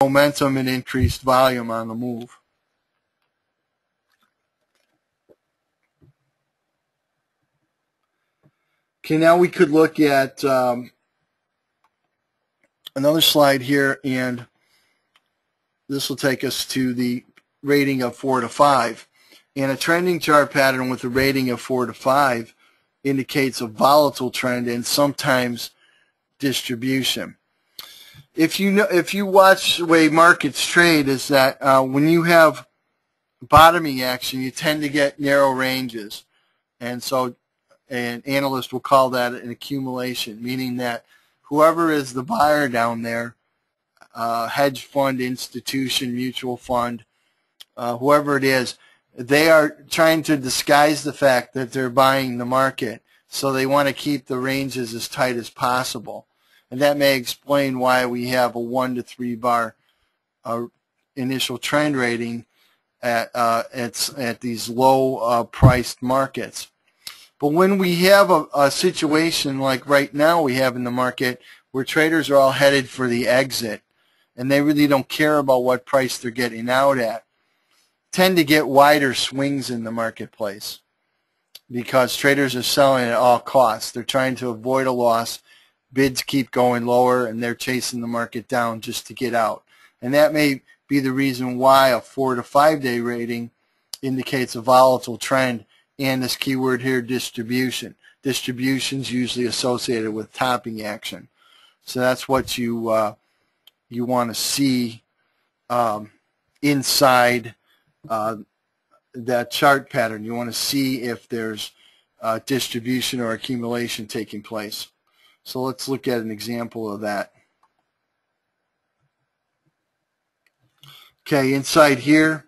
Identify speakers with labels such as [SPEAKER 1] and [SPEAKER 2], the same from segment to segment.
[SPEAKER 1] momentum and increased volume on the move. Okay, now we could look at another slide here, and this will take us to the rating of 4 to 5. And a trending chart pattern with a rating of 4 to 5 indicates a volatile trend and sometimes distribution. If you watch the way markets trade, is that when you have bottoming action, you tend to get narrow ranges, and so an analyst will call that an accumulation, meaning that whoever is the buyer down there, hedge fund, institution, mutual fund, whoever it is, they are trying to disguise the fact that they're buying the market, so they want to keep the ranges as tight as possible. And that may explain why we have a 1 to 3 bar initial trend rating at these low priced markets. But when we have a situation like right now we have in the market where traders are all headed for the exit and they really don't care about what price they're getting out at, tend to get wider swings in the marketplace because traders are selling at all costs. They're trying to avoid a loss. Bids keep going lower and they're chasing the market down just to get out. And that may be the reason why a 4 to 5 day rating indicates a volatile trend, and this keyword here, distribution. Distribution is usually associated with topping action. So that's what you want to see inside that chart pattern. You want to see if there's distribution or accumulation taking place. So let's look at an example of that. Okay, inside here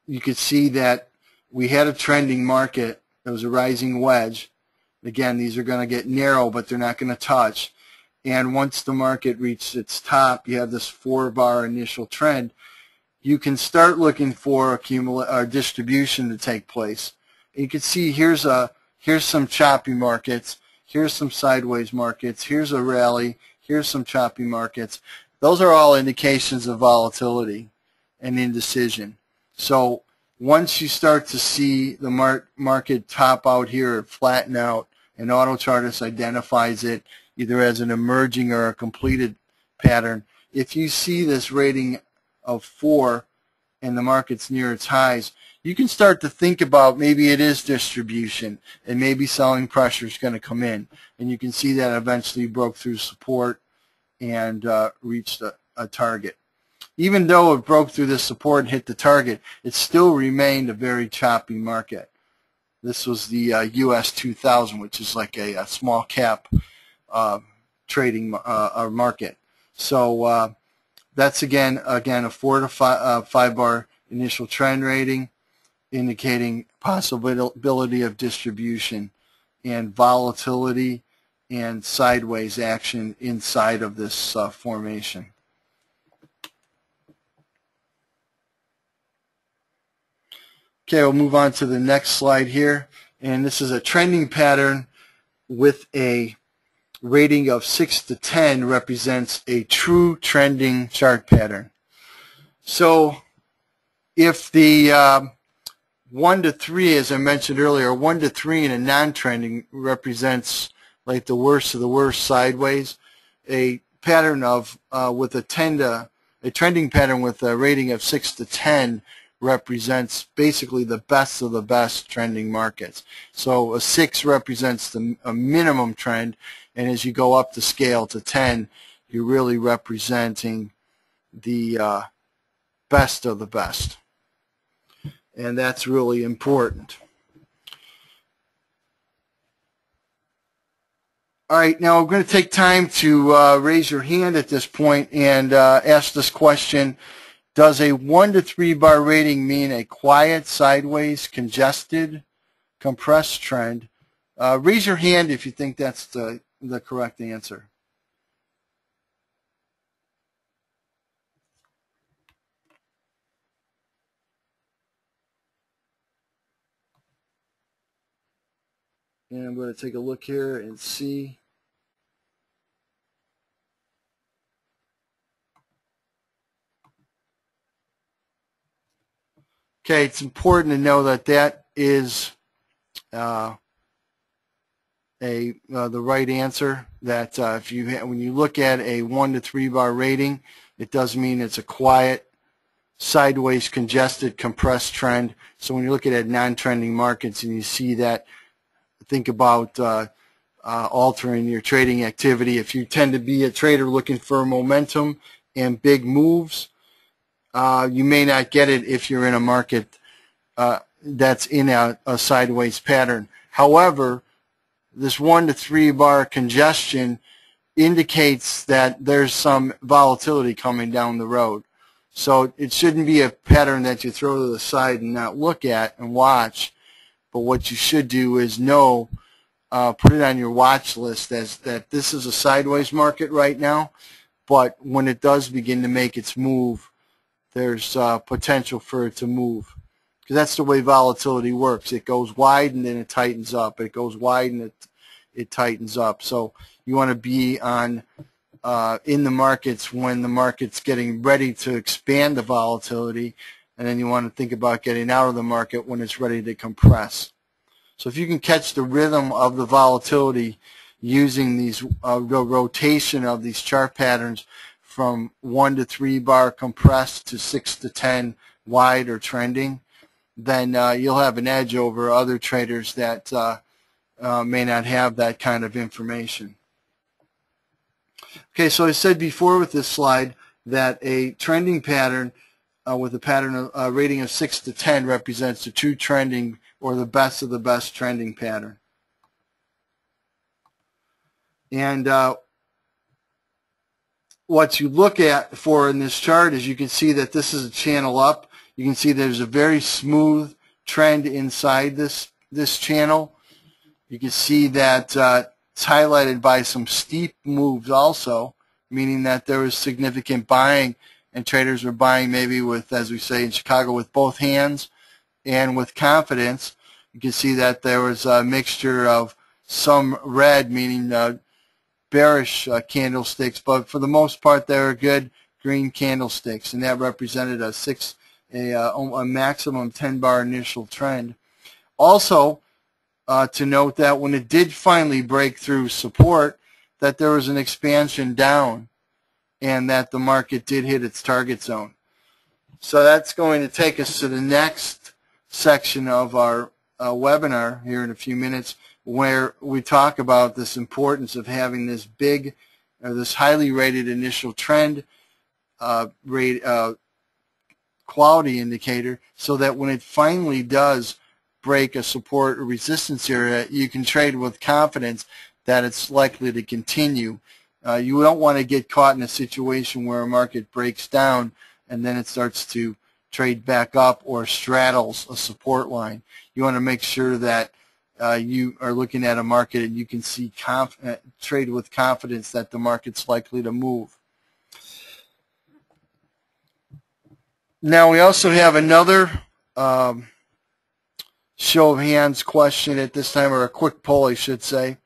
[SPEAKER 1] you could see that we had a trending market. There was a rising wedge. Again, these are going to get narrow, but they're not going to touch. And once the market reached its top, you have this 4 bar initial trend. You can start looking for distribution to take place. And you can see here's some choppy markets. Here's some sideways markets. Here's a rally. Here's some choppy markets. Those are all indications of volatility and indecision. So once you start to see the market top out here or flatten out, and AutoChartist identifies it either as an emerging or a completed pattern, if you see this rating of 4 and the market's near its highs, you can start to think about maybe it is distribution and maybe selling pressure is going to come in. And you can see that eventually broke through support and reached a target. Even though it broke through this support and hit the target, it still remained a very choppy market. This was the US 2000, which is like a small cap trading market. So that's again a 4 to 5 bar initial trend rating, indicating possibility of distribution and volatility and sideways action inside of this formation. Okay, we'll move on to the next slide here, and this is a trending pattern with a rating of 6 to 10 represents a true trending chart pattern. So if the 1 to 3, as I mentioned earlier, 1 to 3 in a non-trending represents like the worst of the worst sideways. A pattern of a trending pattern with a rating of 6 to 10 represents basically the best of the best trending markets. So a 6 represents a minimum trend, and as you go up the scale to 10, you're really representing the best of the best. And that's really important. All right, now I'm going to take time to raise your hand at this point and ask this question. Does a 1 to 3 bar rating mean a quiet, sideways, congested, compressed trend? Raise your hand if you think that's the correct answer. And I'm going to take a look here and see. Okay, it's important to know that that is the right answer. That if you when you look at a 1 to 3 bar rating, it does mean it's a quiet, sideways, congested, compressed trend. So when you look at non-trending markets and you see that, think about altering your trading activity. If you tend to be a trader looking for momentum and big moves, you may not get it if you're in a market that's in a sideways pattern. However, this 1 to 3 bar congestion indicates that there's some volatility coming down the road. So it shouldn't be a pattern that you throw to the side and not look at and watch. But what you should do is know, put it on your watch list as that this is a sideways market right now, but when it does begin to make its move, there's potential for it to move. Because that's the way volatility works. It goes wide and then it tightens up. It goes wide and it tightens up. So you want to be on in the markets when the market's getting ready to expand the volatility, and then you want to think about getting out of the market when it's ready to compress. So if you can catch the rhythm of the volatility using these the rotation of these chart patterns from 1 to 3 bar compressed to 6 to 10 wide or trending, then you'll have an edge over other traders that may not have that kind of information. Okay, so I said before with this slide that a trending pattern with a pattern rating of 6 to 10 represents the true trending or the best of the best trending pattern. And what you look at for in this chart is you can see that this is a channel up. You can see there's a very smooth trend inside this channel. You can see that it's highlighted by some steep moves also, meaning that there was significant buying, and traders were buying maybe with, as we say in Chicago, with both hands and with confidence. You can see that there was a mixture of some red, meaning bearish candlesticks, but for the most part they were good green candlesticks, and that represented a maximum 10 bar initial trend. Also, to note that when it did finally break through support, that there was an expansion down and that the market did hit its target zone. So that's going to take us to the next section of our webinar here in a few minutes, where we talk about this importance of having this big, this highly rated initial trend quality indicator, so that when it finally does break a support or resistance area, you can trade with confidence that it's likely to continue. You don't want to get caught in a situation where a market breaks down and then it starts to trade back up or straddles a support line. You want to make sure that you are looking at a market and you can see trade with confidence that the market's likely to move. Now we also have another show of hands question at this time, or a quick poll I should say,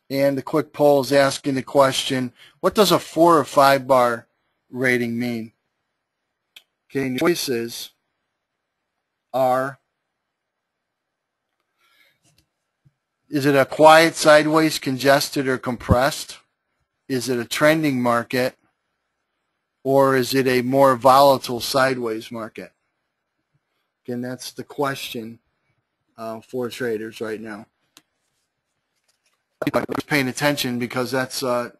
[SPEAKER 1] and the quick poll is asking the question, what does a 4 or 5 bar rating mean? Okay, the choices are, is it a quiet, sideways, congested, or compressed? Is it a trending market? Or is it a more volatile sideways market? Again, that's the question for traders right now. I'm paying attention because that's that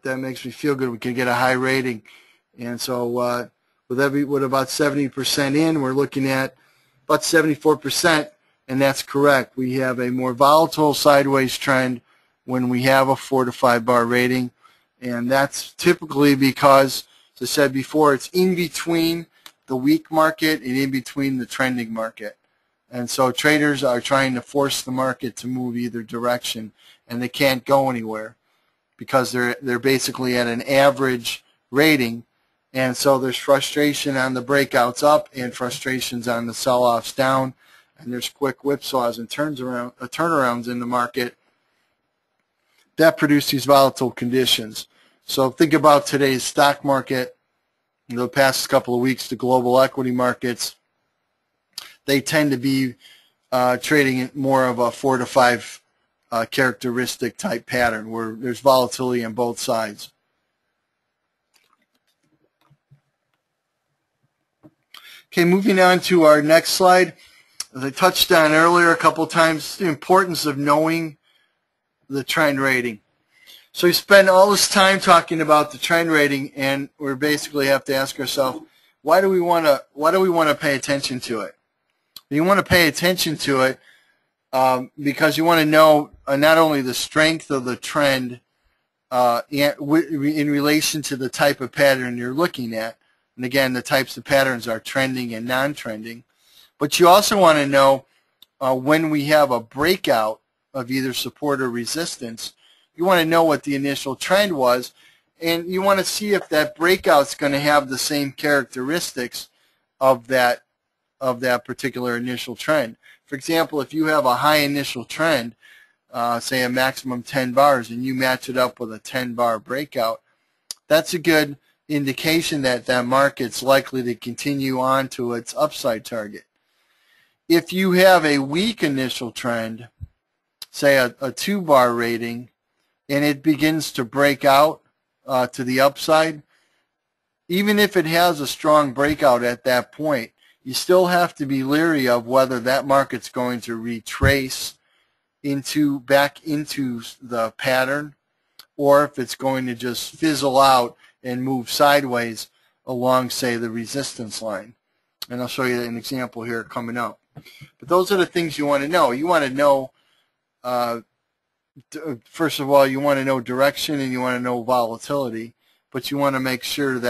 [SPEAKER 1] makes me feel good. We can get a high rating, and so with about 70% in, we're looking at about 74%, and that's correct. We have a more volatile sideways trend when we have a 4 to 5 bar rating, and that's typically because, as I said before, it's in between the weak market and in between the trending market. And so traders are trying to force the market to move either direction, and they can't go anywhere because they're basically at an average rating, and so there's frustration on the breakouts up and frustrations on the sell-offs down, and there's quick whipsaws and turnarounds in the market that produce these volatile conditions. So think about today's stock market, the past couple of weeks, the global equity markets. they tend to be trading in more of a 4 to 5 characteristic type pattern where there's volatility on both sides. Okay, moving on to our next slide. As I touched on earlier a couple of times, the importance of knowing the trend rating. So we spend all this time talking about the trend rating, and we basically have to ask ourselves, why do we want to pay attention to it? You want to pay attention to it because you want to know not only the strength of the trend in relation to the type of pattern you're looking at. And again, the types of patterns are trending and non-trending. But you also want to know when we have a breakout of either support or resistance, you want to know what the initial trend was, and you want to see if that breakout is going to have the same characteristics of that particular initial trend. For example, if you have a high initial trend, say a maximum 10 bars, and you match it up with a 10-bar breakout, that's a good indication that that market's likely to continue on to its upside target. If you have a weak initial trend, say a 2-bar rating, and it begins to break out to the upside, even if it has a strong breakout at that point, you still have to be leery of whether that market's going to retrace back into the pattern, or if it's going to just fizzle out and move sideways along, say, the resistance line. And I'll show you an example here coming up. But those are the things you want to know. You want to know, first of all, you want to know direction and you want to know volatility, but you want to make sure that